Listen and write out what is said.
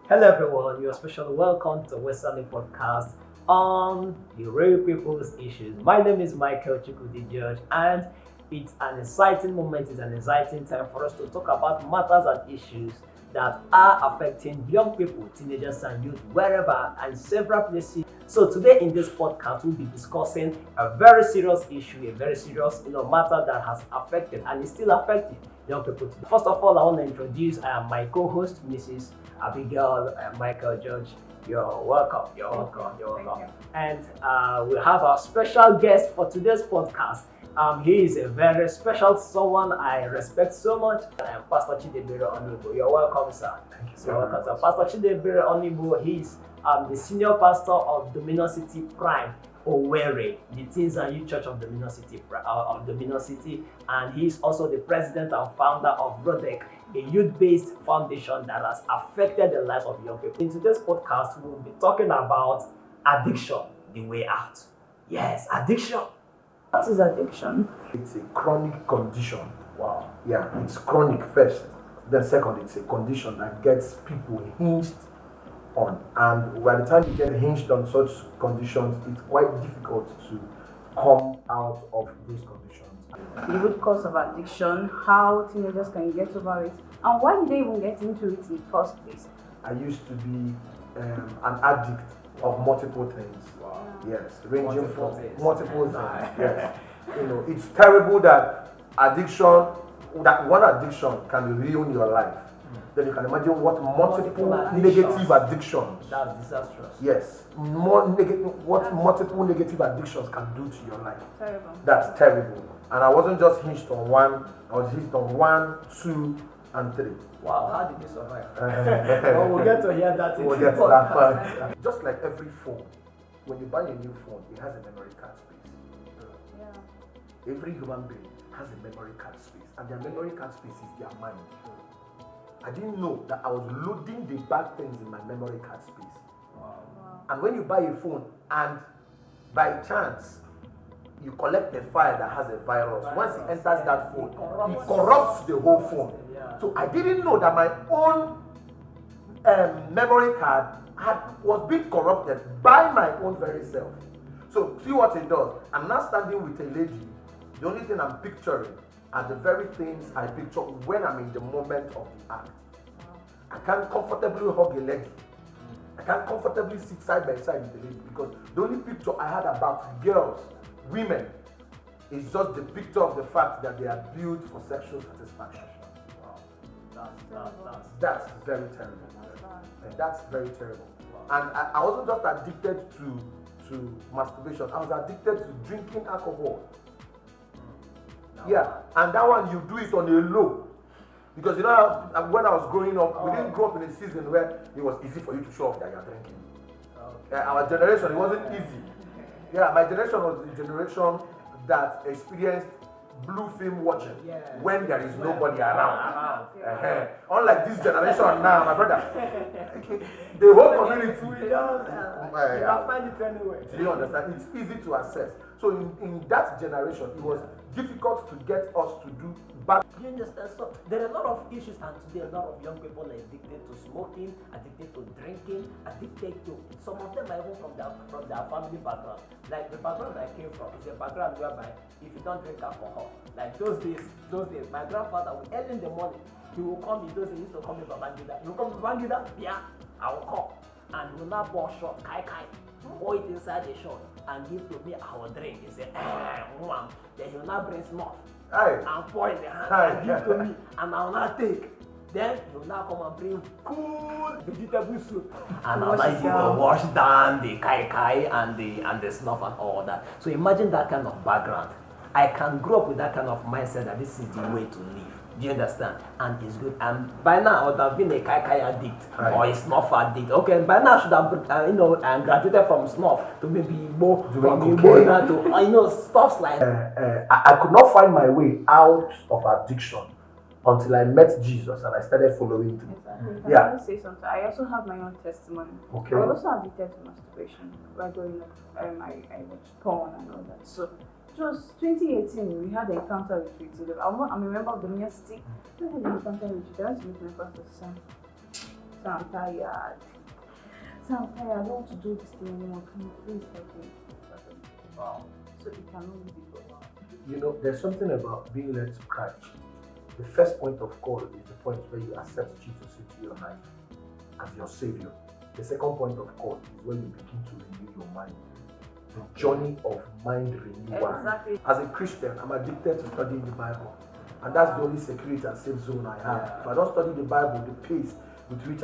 Hello everyone, you're especially welcome to Wesani podcast on the real people's issues. My name is Michael Chukudi George and it's an exciting moment, it's an exciting time for us to talk about matters and issues that are affecting young people, teenagers and youth wherever and several places. So today in this podcast we'll be discussing a very serious issue, a very serious matter that has affected and is still affecting young people today. First of all, I want to introduce my co-host, Mrs. Abigail and Michael George. You're welcome. You're welcome. You're welcome. And we have our special guest for today's podcast. He is a very special someone I respect so much. Pastor Chidebere Onibo. You're welcome, sir. Thank you. You're welcome, sir. Pastor Chidebere Onibo. He's the senior pastor of Dominion City Prime, Owerri, the Teens and Youth Church of Dominion City, and he's also the president and founder of Rodec, a youth-based foundation that has affected the lives of young people. In today's podcast, we'll be talking about addiction, the way out. Yes, addiction. What is addiction? It's a chronic condition. Wow. Yeah, it's chronic first. Then second, it's a condition that gets people hinged on. And by the time you get hinged on such conditions, it's quite difficult to come out of those conditions. The root cause of addiction, how teenagers can get over it, and why did they even get into it in the first place? I used to be an addict of multiple things. Wow. Yes, ranging Multiple from things. multiple things. Yes. It's terrible that that one addiction can ruin your life. Then you can imagine what multiple negative addictions. That's disastrous. Yes, multiple negative addictions can do to your life. Terrible. That's terrible. And I wasn't just hinged on one, I was hinged on 1, 2, and 3. Wow, how did you survive? Well, we'll get to hear that in We'll the get to that podcast. part. Just like every phone, when you buy a new phone, it has a memory card space. Yeah. Every human being has a memory card space, and their memory card space is their mind. I didn't know that I was loading the bad things in my memory card space. Wow. And when you buy a phone and by chance you collect a file that has a virus, once it enters that phone, it corrupts the whole phone. Yeah. So I didn't know that my own memory card was being corrupted by my own very self. So see what it does. I'm now standing with a lady. The only thing I'm picturing are the very things I picture when I'm in the moment of the act. I can't comfortably hug a lady. I can't comfortably sit side by side with the lady because the only picture I had about girls, women, is just the picture of the fact that they are built for sexual satisfaction. Wow. That's very terrible. And that's very terrible. And I wasn't just addicted to masturbation, I was addicted to drinking alcohol. Yeah, and that one you do it on a low. Because when I was growing up, we didn't grow up in a season where it was easy for you to show off that you're drinking. Our generation, it wasn't easy. Yeah, my generation was the generation that experienced blue film watching when there is nobody around. Unlike this generation now, my brother, the whole community. You can find it anywhere. Do you understand? It's easy to access. So in that generation, it was difficult to get us to do bad. You understand? So there are a lot of issues, and today a lot of young people are addicted to smoking, addicted to drinking, addicted to some of them are even from their family background. Like the background I came from is a background whereby if you don't drink alcohol, like those days, my grandfather would early in the morning, he will come, he used to come to Babangida. He will come to Babangida, yeah, I will come. And he will not pour shot, kai, pour it inside the shot and give to me, I will drink. He said, then he will not bring snuff and pour in the hand and give to me, and I will not take. Then he will now come and bring cool vegetable soup, and I will not use to wash down the kai and the snuff and all that. So imagine that kind of background. I can grow up with that kind of mindset that this is the way to live. Do you understand? And it's good. And by now I would have been a kai addict or a snuff addict. Okay, by now I should have graduated from snuff to maybe more from to stuff like I could not find my way out of addiction until I met Jesus and I started following him. Exactly. I want to say something. I also have my own testimony. Okay. I was also addicted to masturbation. While growing up, I watched porn and all that. So it was 2018. We had an encounter with I'm a member of the Dominion City. We had an encounter with I went to meet my pastor, So I'm tired. So I'm tired. I don't want to do this thing anymore. Can you please help me? Wow. So it can only be for now. You know, there's something about being led to Christ. The first point of call is the point where you accept Jesus into your life as your Savior. The second point of call is when you begin to renew your mind. The journey of mind renewal. Exactly. As a Christian, I'm addicted to studying the Bible. And that's the only security and safe zone I have. Yeah. If I don't study the Bible, the pace with which